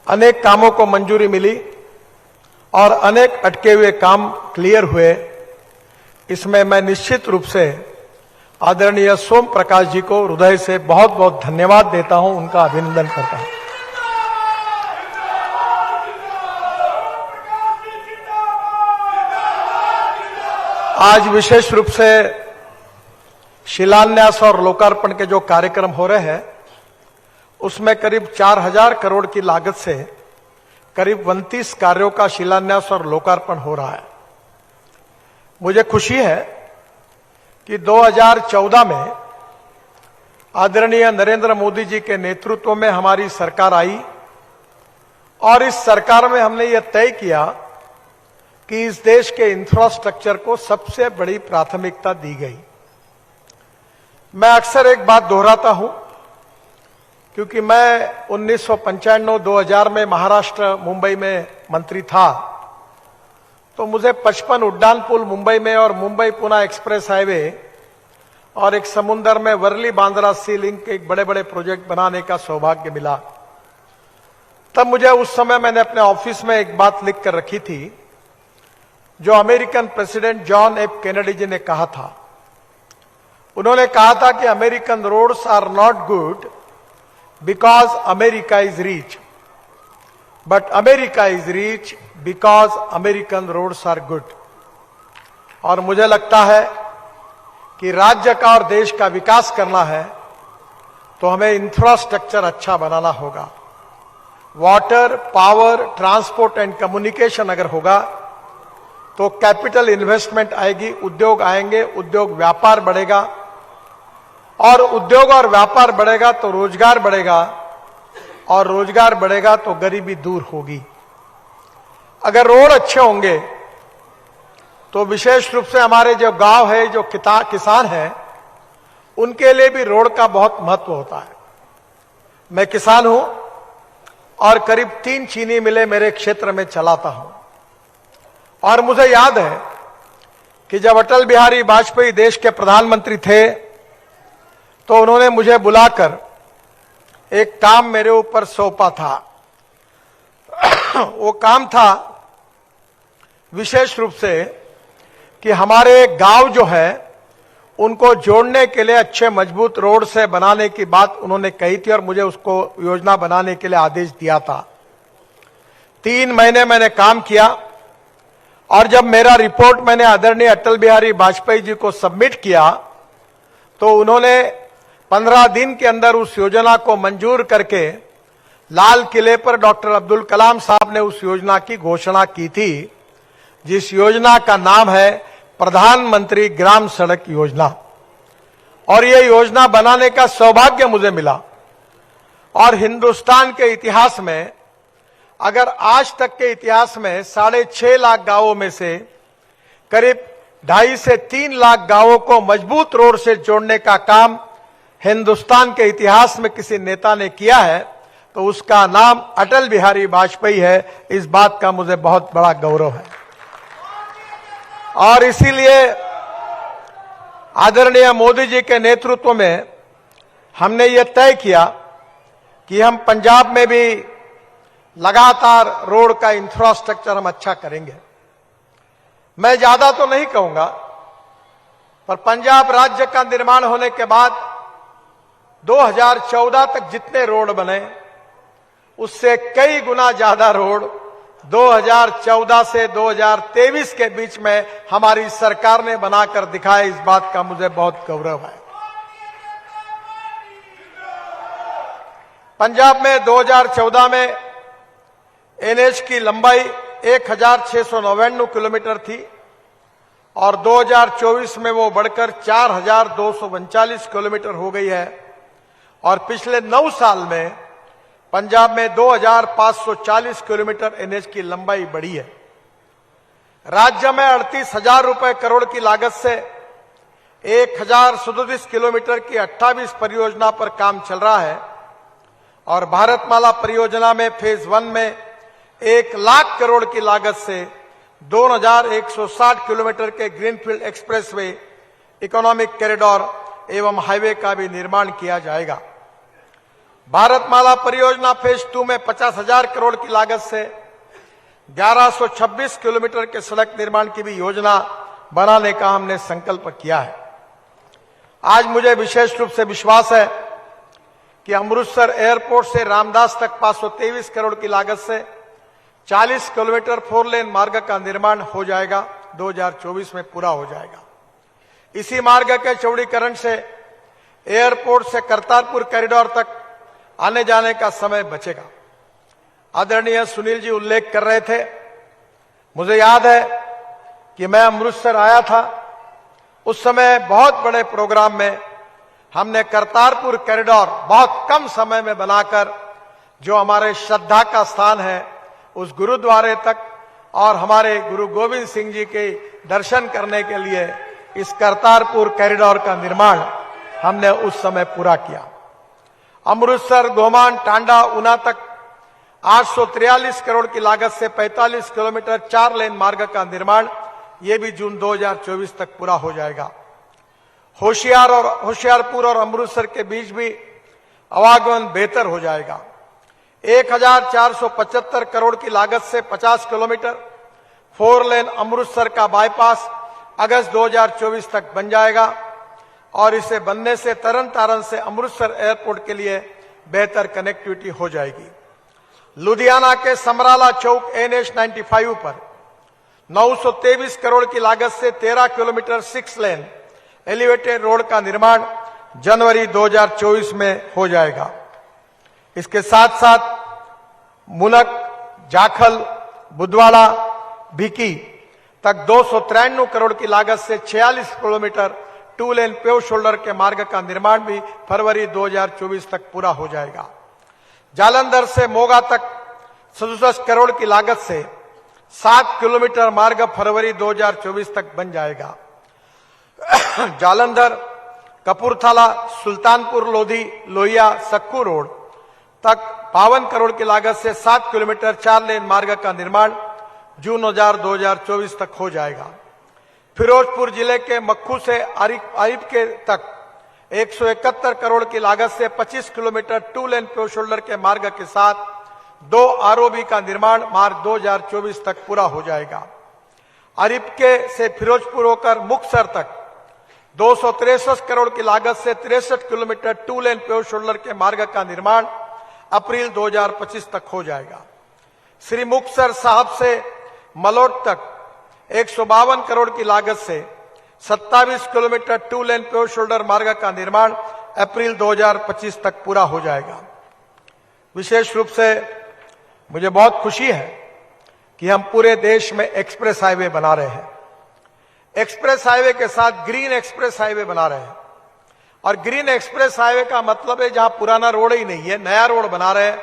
अनेक कामों को मंजूरी मिली और अनेक अटके हुए काम क्लियर हुए। इसमें मैं निश्चित रूप से आदरणीय सोम प्रकाश जी को हृदय से बहुत बहुत धन्यवाद देता हूं, उनका अभिनंदन करता हूं। आज विशेष रूप से शिलान्यास और लोकार्पण के जो कार्यक्रम हो रहे हैं उसमें करीब 4000 करोड़ की लागत से करीब 29 कार्यों का शिलान्यास और लोकार्पण हो रहा है। मुझे खुशी है कि 2014 में आदरणीय नरेंद्र मोदी जी के नेतृत्व में हमारी सरकार आई और इस सरकार में हमने ये तय किया कि इस देश के इंफ्रास्ट्रक्चर को सबसे बड़ी प्राथमिकता दी गई। मैं अक्सर एक बात दोहराता हूं, क्योंकि मैं 1995-2000 में महाराष्ट्र मुंबई में मंत्री था, तो मुझे 55 उड्डान पुल मुंबई में और मुंबई पुणे एक्सप्रेस हाईवे और एक समुंदर में वर्ली बांद्रा सी लिंक के एक बड़े बड़े प्रोजेक्ट बनाने का सौभाग्य मिला। तब मुझे उस समय मैंने अपने ऑफिस में एक बात लिख कर रखी थी जो American president John F Kennedy ji ने कहा था। उन्होंने कहा था कि American roads are not good because America is rich, but America is rich because American roads are good. और मुझे लगता है कि राज्य का और देश का विकास करना है तो हमें इंफ्रास्ट्रक्चर अच्छा बनाना होगा। Water, power, transport and communication अगर होगा तो कैपिटल इन्वेस्टमेंट आएगी, उद्योग आएंगे, उद्योग व्यापार बढ़ेगा और उद्योग और व्यापार बढ़ेगा तो रोजगार बढ़ेगा और रोजगार बढ़ेगा तो गरीबी दूर होगी। अगर रोड अच्छे होंगे तो विशेष रूप से हमारे जो गांव है, जो किसान हैं, उनके लिए भी रोड का बहुत महत्व होता है। मैं किसान हूं और करीब 3 चीनी मिलें मेरे क्षेत्र में चलाता हूं और मुझे याद है कि जब अटल बिहारी वाजपेयी देश के प्रधानमंत्री थे तो उन्होंने मुझे बुलाकर एक काम मेरे ऊपर सौंपा था। वो काम था विशेष रूप से कि हमारे गांव जो है उनको जोड़ने के लिए अच्छे मजबूत रोड से बनाने की बात उन्होंने कही थी और मुझे उसको योजना बनाने के लिए आदेश दिया था। 3 महीने मैंने काम किया और जब मेरा रिपोर्ट मैंने आदरणीय अटल बिहारी वाजपेयी जी को सबमिट किया तो उन्होंने 15 दिन के अंदर उस योजना को मंजूर करके लाल किले पर डॉक्टर अब्दुल कलाम साहब ने उस योजना की घोषणा की थी, जिस योजना का नाम है प्रधानमंत्री ग्राम सड़क योजना। और यह योजना बनाने का सौभाग्य मुझे मिला। और हिंदुस्तान के इतिहास में, अगर आज तक के इतिहास में 6.5 लाख गांवों में से करीब 2.5 से 3 लाख गांवों को मजबूत रोड से जोड़ने का काम हिंदुस्तान के इतिहास में किसी नेता ने किया है तो उसका नाम अटल बिहारी वाजपेयी है। इस बात का मुझे बहुत बड़ा गौरव है और इसीलिए आदरणीय मोदी जी के नेतृत्व में हमने ये तय किया कि हम पंजाब में भी लगातार रोड का इंफ्रास्ट्रक्चर हम अच्छा करेंगे। मैं ज्यादा तो नहीं कहूंगा, पर पंजाब राज्य का निर्माण होने के बाद 2014 तक जितने रोड बने उससे कई गुना ज्यादा रोड 2014 से 2023 के बीच में हमारी सरकार ने बनाकर दिखाया। इस बात का मुझे बहुत गौरव है। पंजाब में 2014 में एनएच की लंबाई 1699 किलोमीटर थी और 2024 में वो बढ़कर 4239 किलोमीटर हो गई है और पिछले 9 साल में पंजाब में 2540 किलोमीटर एनएच की लंबाई बढ़ी है। राज्य में 38,000 रुपए करोड़ की लागत से 1037 किलोमीटर की 28 परियोजना पर काम चल रहा है और भारतमाला परियोजना में फेज 1 में 1 लाख करोड़ की लागत से 2160 किलोमीटर के ग्रीनफील्ड एक्सप्रेसवे, इकोनॉमिक कॉरिडोर एवं हाईवे का भी निर्माण किया जाएगा। भारतमाला परियोजना फेज 2 में 50,000 करोड़ की लागत से 1126 किलोमीटर के सड़क निर्माण की भी योजना बनाने का हमने संकल्प किया है। आज मुझे विशेष रूप से विश्वास है कि अमृतसर एयरपोर्ट से रामदास तक 523 करोड़ की लागत से 40 किलोमीटर 4 लेन मार्ग का निर्माण हो जाएगा, 2024 में पूरा हो जाएगा। इसी मार्ग के चौड़ीकरण से एयरपोर्ट से करतारपुर कॉरिडोर तक आने जाने का समय बचेगा। आदरणीय सुनील जी उल्लेख कर रहे थे, मुझे याद है कि मैं अमृतसर आया था, उस समय बहुत बड़े प्रोग्राम में हमने करतारपुर कॉरिडोर बहुत कम समय में बनाकर जो हमारे श्रद्धा का स्थान है उस गुरुद्वारे तक और हमारे गुरु गोविंद सिंह जी के दर्शन करने के लिए इस करतारपुर कॉरिडोर का निर्माण हमने उस समय पूरा किया। अमृतसर, गोमान, टांडा, ऊना तक 843 करोड़ की लागत से 45 किलोमीटर 4 लेन मार्ग का निर्माण ये भी जून 2024 तक पूरा हो जाएगा। होशियारपुर और अमृतसर के बीच भी आवागमन बेहतर हो जाएगा। 1475 करोड़ की लागत से 50 किलोमीटर 4 लेन अमृतसर का बाईपास अगस्त 2024 तक बन जाएगा और इसे बनने से तरन तारण से अमृतसर एयरपोर्ट के लिए बेहतर कनेक्टिविटी हो जाएगी। लुधियाना के समराला चौक NH 95 पर 923 करोड़ की लागत से 13 किलोमीटर 6 लेन एलिवेटेड रोड का निर्माण जनवरी 2024 में हो जाएगा। इसके साथ साथ मुनक, जाखल, बुधवाड़ा, भिकी तक 293 करोड़ की लागत से 46 किलोमीटर 2 लेन पेव शोल्डर के मार्ग का निर्माण भी फरवरी 2024 तक पूरा हो जाएगा। जालंधर से मोगा तक 67 करोड़ की लागत से 7 किलोमीटर मार्ग फरवरी 2024 तक बन जाएगा। जालंधर, कपूरथला, सुल्तानपुर लोधी, लोहिया, सक्कू रोड तक 52 करोड़ की लागत से 7 किलोमीटर 4 लेन मार्ग का निर्माण जून 2024 तक हो जाएगा। फिरोजपुर जिले के मक्खू से आरिफ के तक 171 करोड़ की लागत से 25 किलोमीटर 2 लेन पेव शोल्डर के मार्ग के साथ 2 ROB का निर्माण मार्च 2024 तक पूरा हो जाएगा। आरिफ के से फिरोजपुर होकर मुक्तसर तक 263 करोड़ की लागत से 63 किलोमीटर 2 लेन पेव शोल्डर के मार्ग का निर्माण अप्रैल 2025 तक हो जाएगा। श्री मुक्तसर साहब से मलोट तक 152 करोड़ की लागत से 27 किलोमीटर 2 लेन पेव शोल्डर मार्ग का निर्माण अप्रैल 2025 तक पूरा हो जाएगा। विशेष रूप से मुझे बहुत खुशी है कि हम पूरे देश में एक्सप्रेस हाईवे बना रहे हैं। एक्सप्रेस हाईवे के साथ ग्रीन एक्सप्रेस हाईवे बना रहे हैं और ग्रीन एक्सप्रेस हाईवे का मतलब है जहां पुराना रोड ही नहीं है, नया रोड बना रहे हैं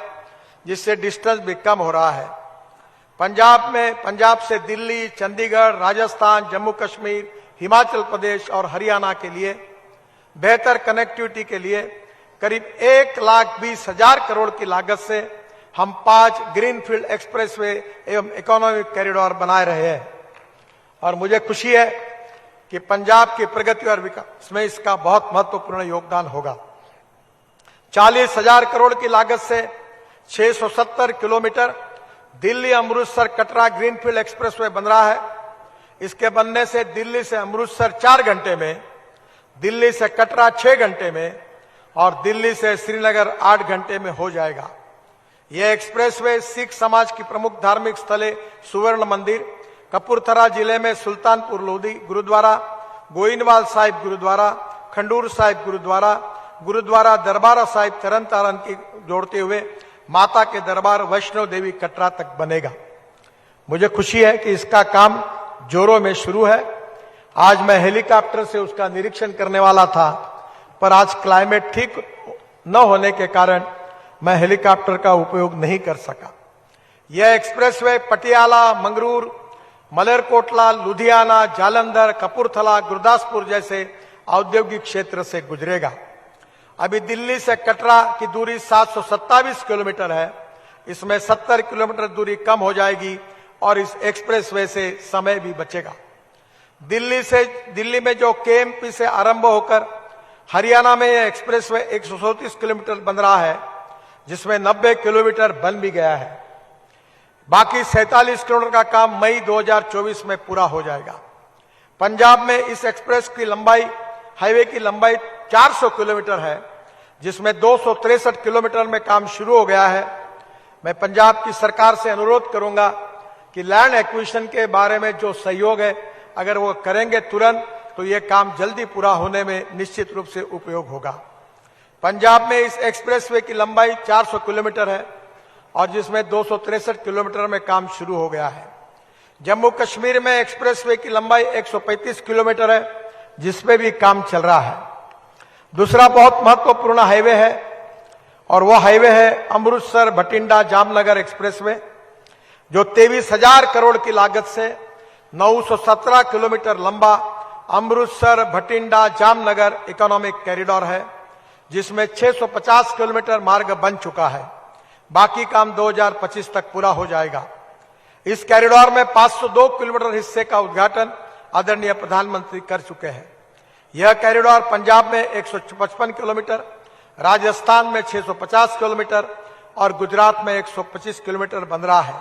जिससे डिस्टेंस भी कम हो रहा है। पंजाब से दिल्ली, चंडीगढ़, राजस्थान, जम्मू कश्मीर, हिमाचल प्रदेश और हरियाणा के लिए बेहतर कनेक्टिविटी के लिए करीब 1,20,000 करोड़ की लागत से हम 5 ग्रीनफील्ड एक्सप्रेसवे एवं इकोनॉमिक कॉरिडोर बना रहे हैं और मुझे खुशी है कि पंजाब की प्रगति और विकास में इसका बहुत महत्वपूर्ण योगदान होगा। 40,000 करोड़ की लागत से 670 kilometre Delhi Amritsar Katra greenfield expressway बन रहा है। इसके बनने से दिल्ली से अमृतसर 4 घंटे में, दिल्ली से कटरा 6 घंटे में और दिल्ली से श्रीनगर 8 घंटे में हो जाएगा। यह एक्सप्रेसवे सिख समाज की प्रमुख धार्मिक स्थलें सुवर्ण मंदिर, कपूरथला जिले में सुल्तानपुर लोधी गुरुद्वारा, गोइंदवाल साहिब गुरुद्वारा, खंडूर साहिब गुरुद्वारा, गुरुद्वारा दरबार साहिब तरन तारण की जोड़ते हुए माता के दरबार वैष्णो देवी कटरा तक बनेगा। मुझे खुशी है कि इसका काम जोरों में शुरू है। आज मैं हेलीकॉप्टर से उसका निरीक्षण करने वाला था, पर आज क्लाइमेट ठीक न होने के कारण मैं हेलीकॉप्टर का उपयोग नहीं कर सका। यह एक्सप्रेसवे पटियाला, मंगरूर, मलेरकोटला, लुधियाना, जालंधर, कपूरथला, गुरदासपुर जैसे औद्योगिक क्षेत्र से गुजरेगा। अभी दिल्ली से कटरा की दूरी 727 किलोमीटर है, इसमें 70 किलोमीटर दूरी कम हो जाएगी और इस एक्सप्रेसवे से समय भी बचेगा। दिल्ली में जो KMP से आरंभ होकर हरियाणा में यह एक्सप्रेसवे 134 किलोमीटर बन रहा है, जिसमें 90 किलोमीटर बन भी गया है। बाकी 47 किलोमीटर का काम मई 2024 में पूरा हो जाएगा। पंजाब में इस एक्सप्रेस की लंबाई, हाईवे की लंबाई 400 किलोमीटर है, जिसमें 263 किलोमीटर में काम शुरू हो गया है। मैं पंजाब की सरकार से अनुरोध करूंगा कि लैंड एक्विजिशन के बारे में जो सहयोग है, अगर वो करेंगे तुरंत, तो ये काम जल्दी पूरा होने में निश्चित रूप से उपयोग होगा। पंजाब में इस एक्सप्रेसवे की लंबाई 400 किलोमीटर है और जिसमें 263 किलोमीटर में काम शुरू हो गया है। जम्मू कश्मीर में एक्सप्रेसवे की लंबाई 135 किलोमीटर है, जिसमें भी काम चल रहा है। दूसरा बहुत महत्वपूर्ण हाईवे है और वह हाईवे है अमृतसर भटिंडा जामनगर एक्सप्रेसवे, जो 23,000 करोड़ की लागत से 917 किलोमीटर लंबा अमृतसर भटिंडा जामनगर इकोनॉमिक कॉरिडोर है, जिसमें 650 किलोमीटर मार्ग बन चुका है। बाकी काम 2025 तक पूरा हो जाएगा। इस कॉरिडोर में 502 किलोमीटर हिस्से का उद्घाटन आदरणीय प्रधानमंत्री कर चुके हैं। यह कॉरिडोर पंजाब में 155 किलोमीटर, राजस्थान में 650 किलोमीटर और गुजरात में 125 किलोमीटर बन रहा है।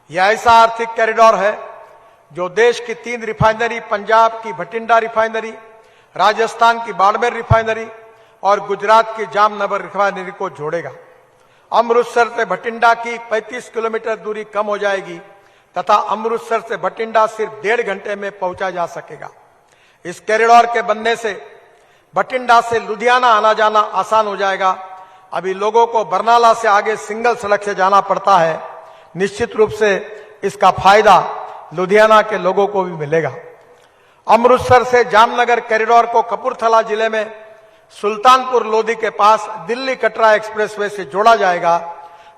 यह ऐसा आर्थिक कॉरिडोर है जो देश की 3 रिफाइनरी, पंजाब की भटिंडा रिफाइनरी, राजस्थान की बाड़मेर रिफाइनरी और गुजरात की जामनगर रिफाइनरी को जोड़ेगा। अमृतसर से भटिंडा की 35 किलोमीटर दूरी कम हो जाएगी तथा अमृतसर से भटिंडा सिर्फ 1.5 घंटे में पहुंचा जा सकेगा। इस कॉरिडोर के बनने से भटिंडा से लुधियाना आना जाना आसान हो जाएगा। अभी लोगों को बरनाला से आगे सिंगल सड़क से जाना पड़ता है। निश्चित रूप से इसका फायदा लुधियाना के लोगों को भी मिलेगा। अमृतसर से जामनगर कॉरिडोर को कपूरथला जिले में सुल्तानपुर लोधी के पास दिल्ली कटरा एक्सप्रेसवे से जोड़ा जाएगा,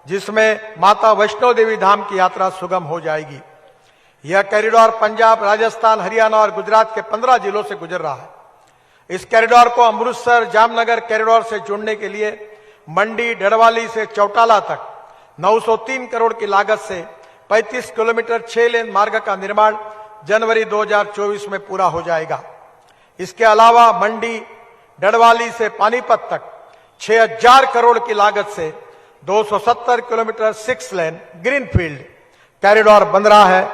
जिसमें माता वैष्णो देवी धाम की यात्रा सुगम हो जाएगी। यह कॉरिडोर पंजाब, राजस्थान, हरियाणा और गुजरात के 15 जिलों से गुजर रहा है। इस कॉरिडोर को अमृतसर जामनगर कॉरिडोर से जोड़ने के लिए मंडी डडवाली से चौटाला तक 903 करोड़ की लागत से 35 किलोमीटर 6 लेन मार्ग का निर्माण जनवरी 2024 में पूरा हो जाएगा। इसके अलावा मंडी डडवाली से पानीपत तक 6000 करोड़ की लागत से 270 किलोमीटर 6 लेन ग्रीनफील्ड कॉरिडोर बन रहा है,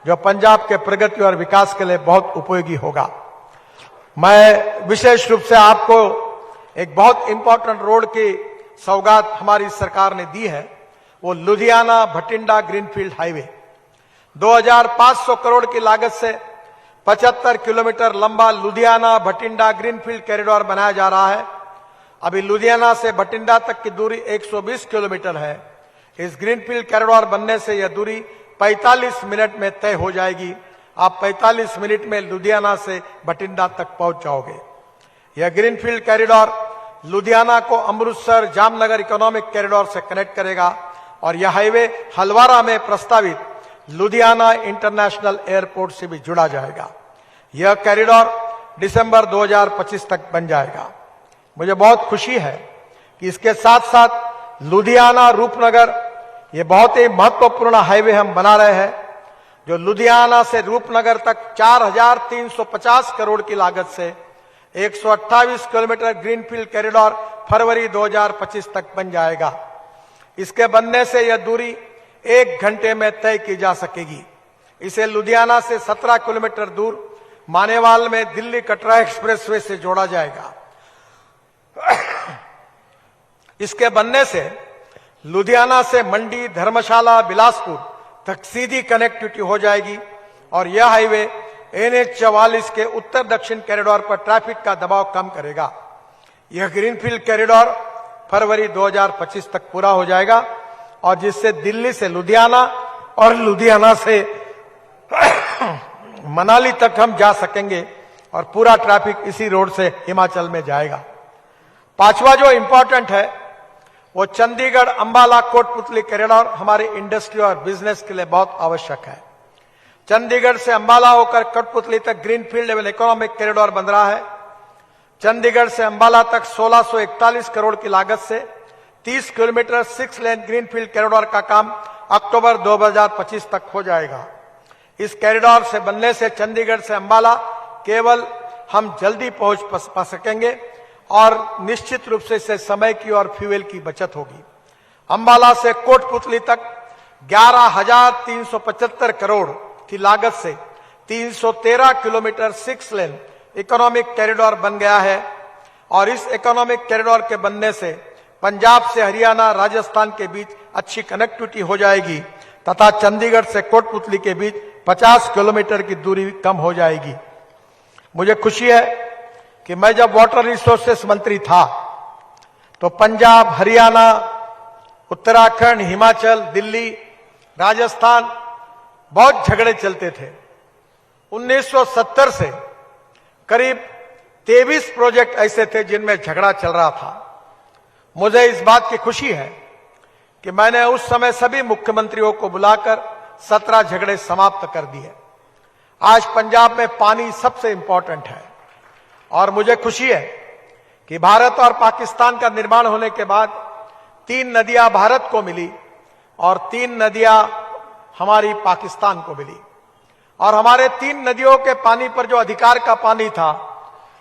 जो पंजाब के प्रगति और विकास के लिए बहुत उपयोगी होगा। मैं विशेष रूप से आपको एक बहुत इंपॉर्टेंट रोड की सौगात हमारी सरकार ने दी है, वो लुधियाना भटिंडा ग्रीनफील्ड हाईवे 2500 करोड़ की लागत से 75 किलोमीटर लंबा लुधियाना भटिंडा ग्रीनफील्ड कॉरिडोर बनाया जा रहा है। अभी लुधियाना से भटिंडा तक की दूरी 120 किलोमीटर है। इस ग्रीनफील्ड कॉरिडोर बनने से यह दूरी 45 मिनट में तय हो जाएगी। आप 45 मिनट में लुधियाना से भटिंडा तक पहुंच जाओगे। यह ग्रीनफील्ड कॉरिडोर लुधियाना को अमृतसर जामनगर इकोनॉमिक कॉरिडोर से कनेक्ट करेगा और यह हाईवे हलवारा में प्रस्तावित लुधियाना इंटरनेशनल एयरपोर्ट से भी जुड़ा जाएगा। यह कॉरिडोर दिसंबर 2025 तक बन जाएगा। मुझे बहुत खुशी है कि इसके साथ साथ लुधियाना रूपनगर, ये बहुत ही महत्वपूर्ण हाईवे हम बना रहे हैं, जो लुधियाना से रूपनगर तक 4350 करोड़ की लागत से 128 किलोमीटर ग्रीनफील्ड कॉरिडोर फरवरी 2025 तक बन जाएगा। इसके बनने से यह दूरी 1 घंटे में तय की जा सकेगी। इसे लुधियाना से 17 किलोमीटर दूर मानेवाल में दिल्ली कटरा एक्सप्रेसवे से जोड़ा जाएगा। इसके बनने से लुधियाना से मंडी, धर्मशाला, बिलासपुर तक सीधी कनेक्टिविटी हो जाएगी और यह हाईवे NH 44 के उत्तर दक्षिण कॉरिडोर पर ट्रैफिक का दबाव कम करेगा। यह ग्रीनफील्ड कॉरिडोर फरवरी 2025 तक पूरा हो जाएगा और जिससे दिल्ली से लुधियाना और लुधियाना से मनाली तक हम जा सकेंगे और पूरा ट्रैफिक इसी रोड से हिमाचल में जाएगा। पांचवा जो इंपॉर्टेंट है वो चंडीगढ़ अंबाला कोटपुतली कॉरिडोर हमारे इंडस्ट्री और बिजनेस के लिए बहुत आवश्यक है। चंडीगढ़ से अंबाला होकर कोटपुतली तक ग्रीनफील्ड एवं इकोनॉमिक कॉरिडोर बन रहा है। चंडीगढ़ से अंबाला तक 1641 करोड़ की लागत से 30 किलोमीटर 6 लेन ग्रीनफील्ड कॉरिडोर का काम अक्टूबर 2025 तक हो जाएगा। इस कॉरिडोर से बनने से चंडीगढ़ से अंबाला केवल हम जल्दी पहुंच पा सकेंगे और निश्चित रूप से इससे समय की और फ्यूल की बचत होगी। अंबाला से कोटपुतली तक 11,375 करोड़ की लागत से 313 किलोमीटर 6 लेन इकोनॉमिक कॉरिडोर बन गया है और इस इकोनॉमिक कॉरिडोर के बनने से पंजाब से हरियाणा, राजस्थान के बीच अच्छी कनेक्टिविटी हो जाएगी तथा चंडीगढ़ से कोटपुतली के बीच 50 किलोमीटर की दूरी कम हो जाएगी। मुझे खुशी है कि मैं जब वाटर रिसोर्सेस मंत्री था तो पंजाब, हरियाणा, उत्तराखंड, हिमाचल, दिल्ली, राजस्थान बहुत झगड़े चलते थे। 1970 से करीब 23 प्रोजेक्ट ऐसे थे जिनमें झगड़ा चल रहा था। मुझे इस बात की खुशी है कि मैंने उस समय सभी मुख्यमंत्रियों को बुलाकर 17 झगड़े समाप्त कर दिए। आज पंजाब में पानी सबसे इंपॉर्टेंट है और मुझे खुशी है कि भारत और पाकिस्तान का निर्माण होने के बाद 3 नदियां भारत को मिली और 3 नदियां हमारी पाकिस्तान को मिली और हमारे 3 नदियों के पानी पर जो अधिकार का पानी था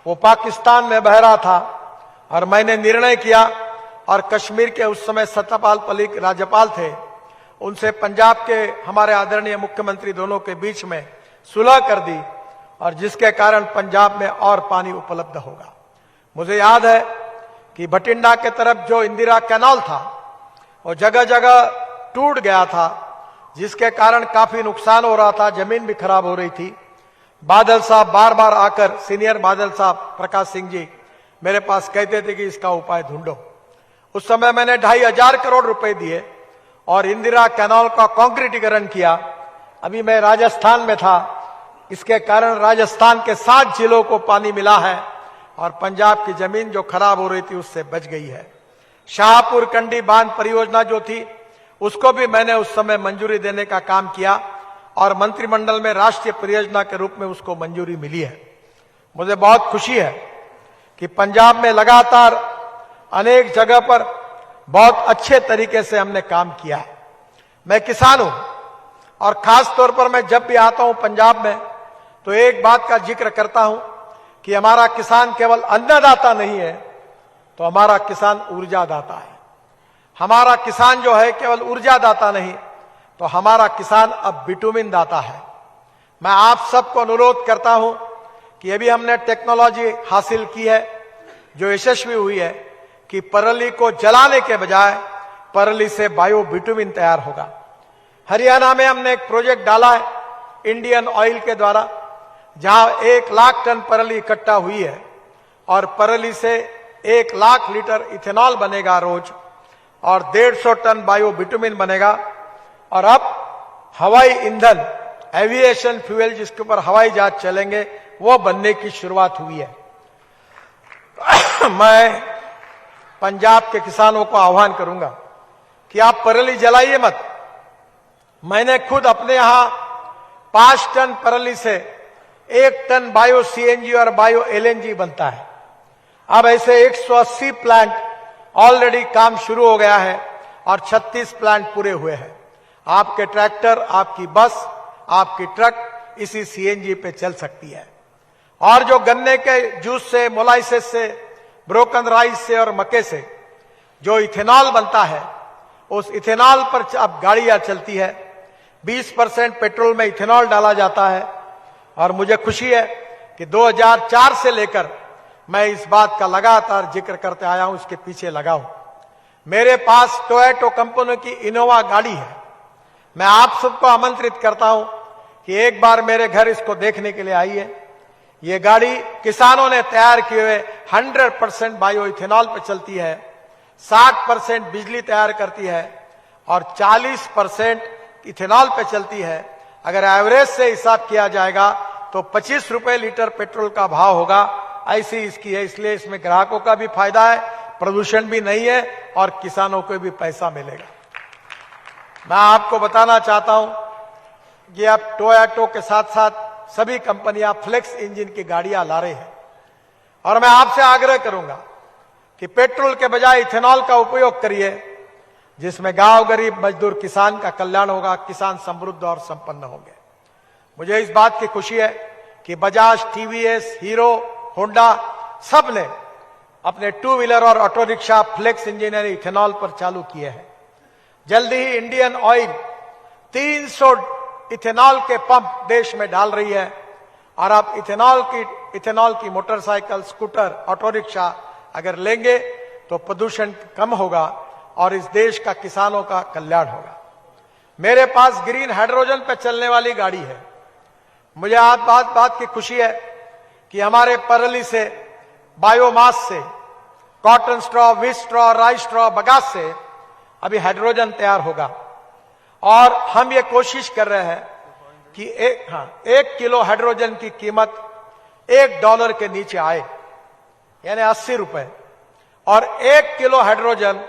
वो पाकिस्तान में बह रहा था और मैंने निर्णय किया और कश्मीर के उस समय सत्यपाल मलिक राज्यपाल थे, उनसे पंजाब के हमारे आदरणीय मुख्यमंत्री दोनों के बीच में सुलह कर दी और जिसके कारण पंजाब में और पानी उपलब्ध होगा। मुझे याद है कि भटिंडा के तरफ जो इंदिरा कैनाल था वो जगह जगह टूट गया था जिसके कारण काफी नुकसान हो रहा था, जमीन भी खराब हो रही थी। बादल साहब बार बार आकर, सीनियर बादल साहब प्रकाश सिंह जी मेरे पास कहते थे कि इसका उपाय ढूंढो। उस समय मैंने 2,500 करोड़ रुपए दिए और इंदिरा कैनाल का कंक्रीटीकरण किया। अभी मैं राजस्थान में था, इसके कारण राजस्थान के 7 जिलों को पानी मिला है और पंजाब की जमीन जो खराब हो रही थी उससे बच गई है। शाहपुर कंडी बांध परियोजना जो थी उसको भी मैंने उस समय मंजूरी देने का काम किया और मंत्रिमंडल में राष्ट्रीय परियोजना के रूप में उसको मंजूरी मिली है। मुझे बहुत खुशी है कि पंजाब में लगातार अनेक जगह पर बहुत अच्छे तरीके से हमने काम किया है। मैं किसान हूं और खास तौर पर मैं जब भी आता हूं पंजाब में तो एक बात का जिक्र करता हूं कि हमारा किसान केवल अन्नदाता नहीं है तो हमारा किसान ऊर्जादाता है। हमारा किसान जो है केवल ऊर्जादाता नहीं तो हमारा किसान अब विटामिन दाता है। मैं आप सबको अनुरोध करता हूं कि अभी हमने टेक्नोलॉजी हासिल की है जो यशस्वी हुई है कि परली को जलाने के बजाय परली से बायो विटामिन तैयार होगा। हरियाणा में हमने एक प्रोजेक्ट डाला है इंडियन ऑयल के द्वारा जहां 1 लाख टन परली इकट्ठा हुई है और परली से 1 लाख लीटर इथेनॉल बनेगा रोज और 150 टन बायो विटामिन बनेगा और अब हवाई ईंधन, एविएशन फ्यूल जिसके ऊपर हवाई जहाज चलेंगे वो बनने की शुरुआत हुई है। मैं पंजाब के किसानों को आह्वान करूंगा कि आप परली जलाइए मत। मैंने खुद अपने यहां 5 टन परली से 1 टन बायो सीएनजी और बायो एलएनजी बनता है। अब ऐसे 180 प्लांट ऑलरेडी काम शुरू हो गया है और 36 प्लांट पूरे हुए हैं। आपके ट्रैक्टर, आपकी बस, आपकी ट्रक इसी सीएनजी पे चल सकती है। और जो गन्ने के जूस से, मोलाइसिस से, ब्रोकन राइस से और मक्के से जो इथेनॉल बनता है उस इथेनॉल पर अब गाड़ियां चलती है। 20% पेट्रोल में इथेनॉल डाला जाता है और मुझे खुशी है कि 2004 से लेकर मैं इस बात का लगातार जिक्र करते आया हूं, इसके पीछे लगा हूं। मेरे पास टोयोटा कंपनी की इनोवा गाड़ी है। मैं आप सबको आमंत्रित करता हूं कि एक बार मेरे घर इसको देखने के लिए आइए। ये गाड़ी किसानों ने तैयार किए हुए 100% बायो इथेनॉल पर चलती है, 60% बिजली तैयार करती है और 40% इथेनॉल पे चलती है। अगर एवरेज से हिसाब किया जाएगा तो 25 रुपए लीटर पेट्रोल का भाव होगा। ऐसी इसकी है, इसलिए इसमें ग्राहकों का भी फायदा है, प्रदूषण भी नहीं है और किसानों को भी पैसा मिलेगा। मैं आपको बताना चाहता हूं कि अब टोयोटा के साथ साथ सभी कंपनियां फ्लेक्स इंजन की गाड़ियां ला रही हैं और मैं आपसे आग्रह करूंगा कि पेट्रोल के बजाय इथेनॉल का उपयोग करिए, जिसमें गांव, गरीब, मजदूर, किसान का कल्याण होगा, किसान समृद्ध और संपन्न होंगे। मुझे इस बात की खुशी है कि बजाज, टीवीएस, हीरो, होंडा सब ने अपने 2 व्हीलर और ऑटो रिक्शा फ्लेक्स इंजन यानी इथेनॉल पर चालू किए हैं। जल्दी ही इंडियन ऑयल 300 इथेनॉल के पंप देश में डाल रही है और आप इथेनॉल की मोटरसाइकिल, स्कूटर, ऑटो रिक्शा अगर लेंगे तो प्रदूषण कम होगा और इस देश का किसानों का कल्याण होगा। मेरे पास ग्रीन हाइड्रोजन पर चलने वाली गाड़ी है। मुझे आज बात की खुशी है कि हमारे परली से बायोमास से, cotton straw, wheat straw, rice straw, bagasse से अभी हाइड्रोजन तैयार होगा और हम ये कोशिश कर रहे हैं कि एक किलो हाइड्रोजन की कीमत $1 के नीचे आए, यानी 80 रुपए, और 1 किलो हाइड्रोजन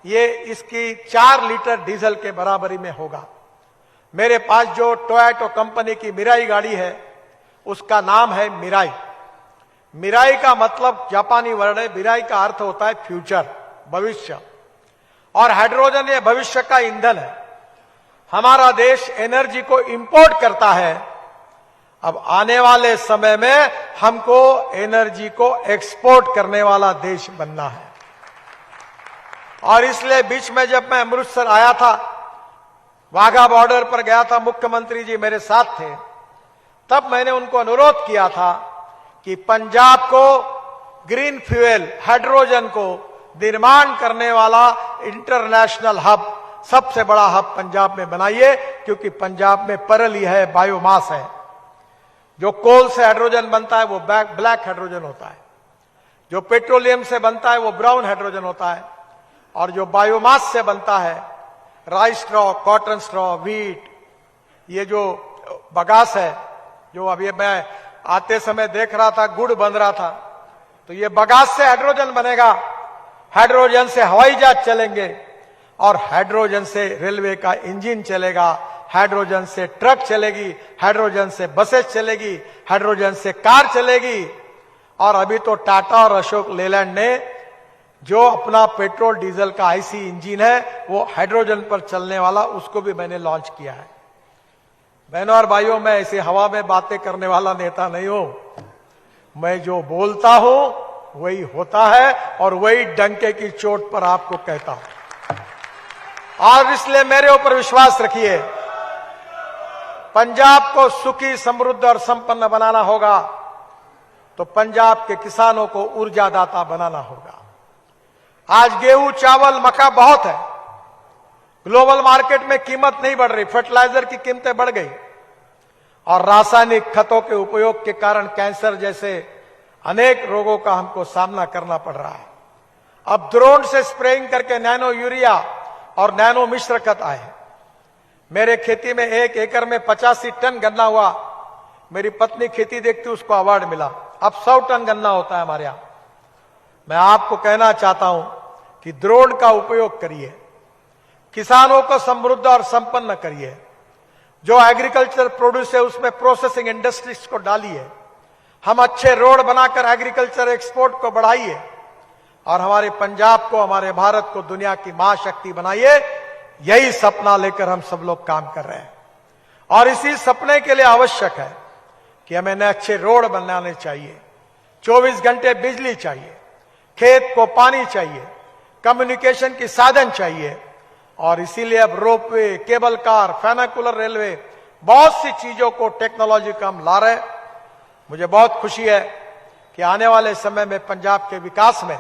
ये इसकी 4 लीटर डीजल के बराबरी में होगा। मेरे पास जो टोयोटा कंपनी की मिराई गाड़ी है उसका नाम है मिराई। मिराई का मतलब जापानी वर्ड है, मिराई का अर्थ होता है फ्यूचर, भविष्य, और हाइड्रोजन ये भविष्य का ईंधन है। हमारा देश एनर्जी को इंपोर्ट करता है, अब आने वाले समय में हमको एनर्जी को एक्सपोर्ट करने वाला देश बनना है। और इसलिए बीच में जब मैं अमृतसर आया था, वाघा बॉर्डर पर गया था, मुख्यमंत्री जी मेरे साथ थे, तब मैंने उनको अनुरोध किया था कि पंजाब को ग्रीन फ्यूल, हाइड्रोजन को निर्माण करने वाला इंटरनेशनल हब, सबसे बड़ा हब पंजाब में बनाइए, क्योंकि पंजाब में परली है, बायोमास है। जो कोल से हाइड्रोजन बनता है वो ब्लैक हाइड्रोजन होता है, जो पेट्रोलियम से बनता है वो ब्राउन हाइड्रोजन होता है, और जो बायोमास से बनता है, rice straw, cotton straw, wheat, ये जो बगास है, जो अभी मैं आते समय देख रहा था गुड़ बन रहा था, तो ये बगास से हाइड्रोजन बनेगा। हाइड्रोजन से हवाई जहाज चलेंगे और हाइड्रोजन से रेलवे का इंजन चलेगा, हाइड्रोजन से ट्रक चलेगी, हाइड्रोजन से बसेस चलेगी, हाइड्रोजन से कार चलेगी। और अभी तो टाटा और अशोक लेलैंड ने जो अपना पेट्रोल डीजल का आईसी इंजन है वो हाइड्रोजन पर चलने वाला, उसको भी मैंने लॉन्च किया है। बहनों और भाइयों, मैं ऐसे हवा में बातें करने वाला नेता नहीं हूं। मैं जो बोलता हूं वही होता है और वही डंके की चोट पर आपको कहता हूं, और इसलिए मेरे ऊपर विश्वास रखिए। पंजाब को सुखी, समृद्ध और संपन्न बनाना होगा तो पंजाब के किसानों को ऊर्जादाता बनाना होगा। आज गेहूं, चावल, मक्का बहुत है, ग्लोबल मार्केट में कीमत नहीं बढ़ रही, फर्टिलाइजर की कीमतें बढ़ गई, और रासायनिक खतों के उपयोग के कारण कैंसर जैसे अनेक रोगों का हमको सामना करना पड़ रहा है। अब ड्रोन से स्प्रेइंग करके नैनो यूरिया और नैनो मिश्र खत आए। मेरे खेती में 1 एकड़ में 85 टन गन्ना हुआ। मेरी पत्नी खेती देखती, उसको अवार्ड मिला। अब 100 टन गन्ना होता है हमारे यहां। मैं आपको कहना चाहता हूं कि ड्रोन का उपयोग करिए, किसानों को समृद्ध और संपन्न करिए। जो एग्रीकल्चर प्रोड्यूस है उसमें प्रोसेसिंग इंडस्ट्रीज को डालिए। हम अच्छे रोड बनाकर एग्रीकल्चर एक्सपोर्ट को बढ़ाइए और हमारे पंजाब को, हमारे भारत को दुनिया की महाशक्ति बनाइए। यही सपना लेकर हम सब लोग काम कर रहे हैं, और इसी सपने के लिए आवश्यक है कि हमें अच्छे रोड बनाने चाहिए, 24 घंटे बिजली चाहिए, खेत को पानी चाहिए, कम्युनिकेशन की साधन चाहिए, और इसीलिए अब रोपवे, केबल कार, फेनाकुलर रेलवे, बहुत सी चीजों को, टेक्नोलॉजी को हम ला रहे हैं। मुझे बहुत खुशी है कि आने वाले समय में पंजाब के विकास में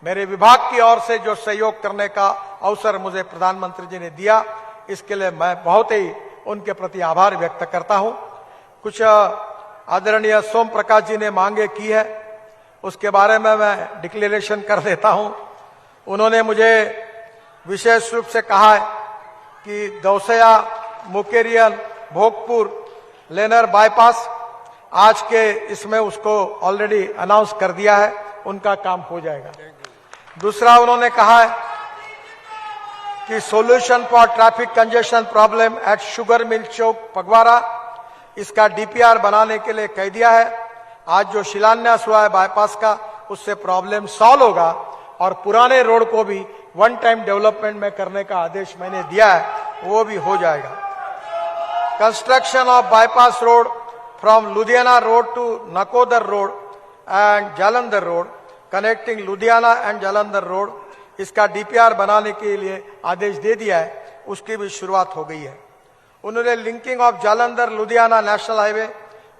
मेरे विभाग की ओर से जो सहयोग करने का अवसर मुझे प्रधानमंत्री जी ने दिया, इसके लिए मैं बहुत ही उनके प्रति आभार व्यक्त करता हूं। कुछ आदरणीय सोम प्रकाश जी ने मांगे की है, उसके बारे में मैं डिक्लेरेशन कर देता हूं। उन्होंने मुझे विशेष रूप से कहा है कि दौसया, मुकेरियन, भोगपुर, लेनर बाईपास आज के इसमें उसको ऑलरेडी अनाउंस कर दिया है, उनका काम हो जाएगा। दूसरा, उन्होंने कहा है कि solution for traffic congestion problem at sugar mill Chowk Phagwara, इसका डीपीआर बनाने के लिए कह दिया है। आज जो शिलान्यास हुआ है बाईपास का, उससे प्रॉब्लम सॉल्व होगा और पुराने रोड को भी वन टाइम डेवलपमेंट में करने का आदेश मैंने दिया है, वो भी हो जाएगा। Construction of bypass road from Ludhiana road to Nakodar road and Jalandhar road, connecting Ludhiana and Jalandhar Road इसका डीपीआर बनाने के लिए आदेश दे दिया है, उसकी भी शुरुआत हो गई है। उन्होंने linking of Jalandhar Ludhiana national highway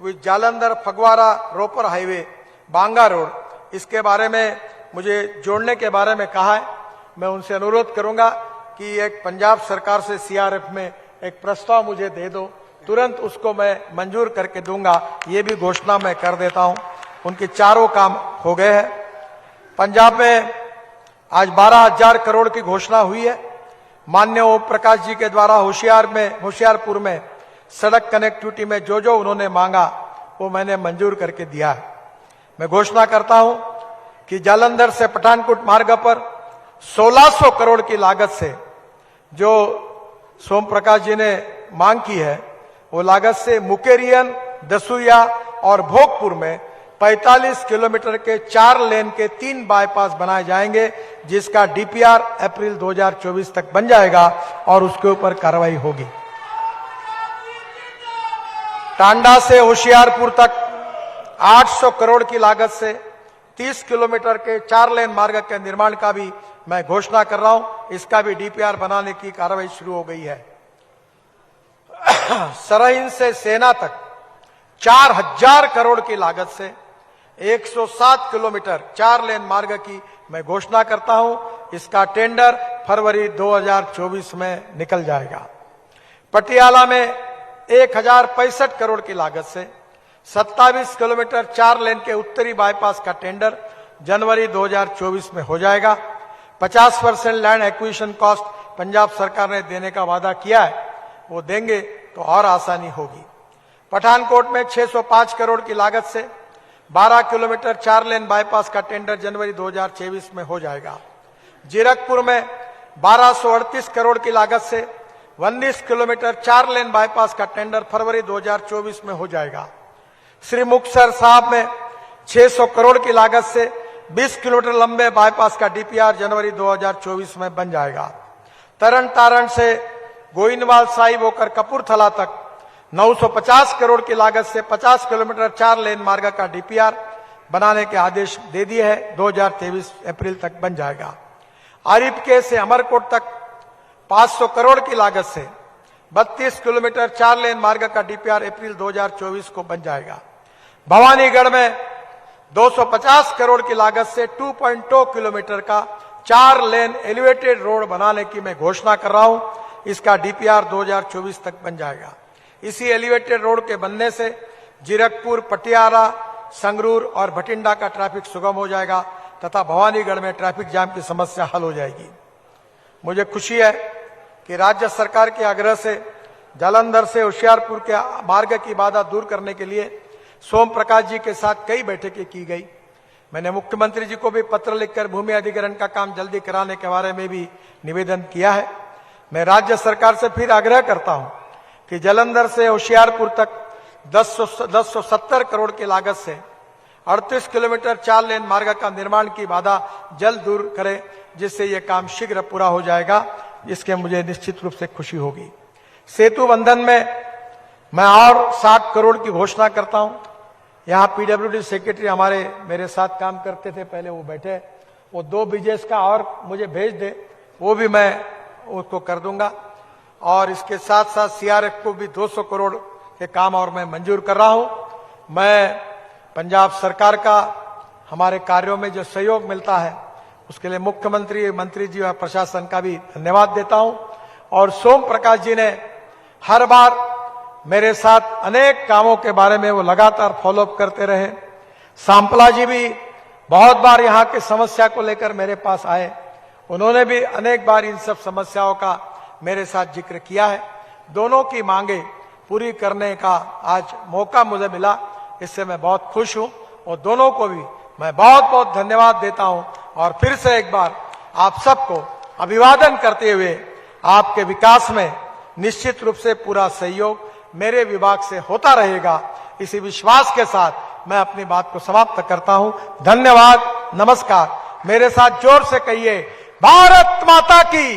with Jalandhar Phagwara Ropar highway Banga road, इसके बारे में मुझे जोड़ने के बारे में कहा है। मैं उनसे अनुरोध करूंगा कि एक पंजाब सरकार से सीआरएफ में एक प्रस्ताव मुझे दे दो, तुरंत उसको मैं मंजूर करके दूंगा। ये भी घोषणा मैं कर देता हूं। उनके चारों काम हो गए हैं। पंजाब में आज 12,000 करोड़ की घोषणा हुई है। माननीय ओम प्रकाश जी के द्वारा होशियारपुर में सड़क कनेक्टिविटी में जो जो उन्होंने मांगा वो मैंने मंजूर करके दिया है। मैं घोषणा करता हूं कि जालंधर से पठानकोट मार्ग पर 1600 करोड़ की लागत से जो सोम प्रकाश जी ने मांग की है, वो लागत से मुकेरियन, दसुया और भोगपुर में 45 किलोमीटर के 4 लेन के 3 बाईपास बनाए जाएंगे, जिसका डीपीआर अप्रैल 2024 तक बन जाएगा और उसके ऊपर कार्रवाई होगी। टांडा से होशियारपुर तक 800 करोड़ की लागत से 30 किलोमीटर के 4 लेन मार्ग के निर्माण का भी मैं घोषणा कर रहा हूं। इसका भी डीपीआर बनाने की कार्रवाई शुरू हो गई है। सरहिंद से सेना तक 4000 करोड़ की लागत से 107 किलोमीटर 4 लेन मार्ग की मैं घोषणा करता हूं। इसका टेंडर फरवरी 2024 में निकल जाएगा। पटियाला में 1065 करोड़ की लागत से 27 किलोमीटर 4 लेन के उत्तरी बाईपास का टेंडर जनवरी 2024 में हो जाएगा। 50% लैंड एक्विजिशन कॉस्ट पंजाब सरकार ने देने का वादा किया है, वो देंगे तो और आसानी होगी। पठानकोट में 605 करोड़ की लागत से 12 किलोमीटर 4 लेन बाईपास का टेंडर जनवरी 2024 में हो जाएगा। जीरकपुर में 1238 करोड़ की लागत से 19 किलोमीटर 4 लेन बाईपास का टेंडर फरवरी 2024 में हो जाएगा। श्री मुक्तसर साहब में 600 करोड़ की लागत से 20 किलोमीटर लंबे बाईपास का डीपीआर जनवरी 2024 में बन जाएगा। तरन तारण से गोइंदवाल साहिब होकर कपूरथला तक 950 करोड़ की लागत से 50 किलोमीटर 4 लेन मार्ग का डीपीआर बनाने के आदेश दे दिए हैं। 2023 अप्रैल तक बन जाएगा। आरिफके से अमरकोट तक 500 करोड़ की लागत से 32 किलोमीटर 4 लेन मार्ग का डीपीआर अप्रैल 2024 को बन जाएगा। भवानीगढ़ में 250 करोड़ की लागत से 2.2 किलोमीटर का 4 लेन एलिवेटेड रोड बनाने की मैं घोषणा कर रहा हूं। इसका डीपीआर 2024 तक बन जाएगा। इसी एलिवेटेड रोड के बनने से जीरकपुर, पटियाला, संगरूर और भटिंडा का ट्रैफिक सुगम हो जाएगा तथा भवानीगढ़ में ट्रैफिक जाम की समस्या हल हो जाएगी। मुझे खुशी है कि राज्य सरकार के आग्रह से जालंधर से होशियारपुर के मार्ग की बाधा दूर करने के लिए सोम प्रकाश जी के साथ कई बैठकें की गई। मैंने मुख्यमंत्री जी को भी पत्र लिखकर भूमि अधिग्रहण का काम जल्दी कराने के बारे में भी निवेदन किया है। मैं राज्य सरकार से फिर आग्रह करता हूं कि जालंधर से होशियारपुर तक 1070 करोड़ की लागत से 38 किलोमीटर 4 लेन मार्ग का निर्माण की बाधा जल्द दूर करें, जिससे यह काम शीघ्र पूरा हो जाएगा। इसके मुझे निश्चित रूप से खुशी होगी। सेतु बंधन में मैं और 60 करोड़ की घोषणा करता हूं। यहाँ पीडब्ल्यूडी सेक्रेटरी हमारे मेरे साथ काम करते थे पहले, वो बैठे, वो 2 बीजेस का और मुझे भेज दे, वो भी मैं उसको कर दूंगा। और इसके साथ साथ सीआरएफ को भी 200 करोड़ के काम और मैं मंजूर कर रहा हूं। मैं पंजाब सरकार का हमारे कार्यों में जो सहयोग मिलता है उसके लिए मुख्यमंत्री, मंत्री जी और प्रशासन का भी धन्यवाद देता हूं। और सोम प्रकाश जी ने हर बार मेरे साथ अनेक कामों के बारे में वो लगातार फॉलोअप करते रहे। सांपला जी भी बहुत बार यहाँ की समस्या को लेकर मेरे पास आए, उन्होंने भी अनेक बार इन सब समस्याओं का मेरे साथ जिक्र किया है। दोनों की मांगे पूरी करने का आज मौका मुझे मिला, इससे मैं बहुत खुश हूं और दोनों को भी मैं बहुत बहुत धन्यवाद देता हूं। और फिर से एक बार आप सबको अभिवादन करते हुए आपके विकास में निश्चित रूप से पूरा सहयोग मेरे विभाग से होता रहेगा, इसी विश्वास के साथ मैं अपनी बात को समाप्त करता हूं। धन्यवाद, नमस्कार। मेरे साथ जोर से कहिए, भारत माता की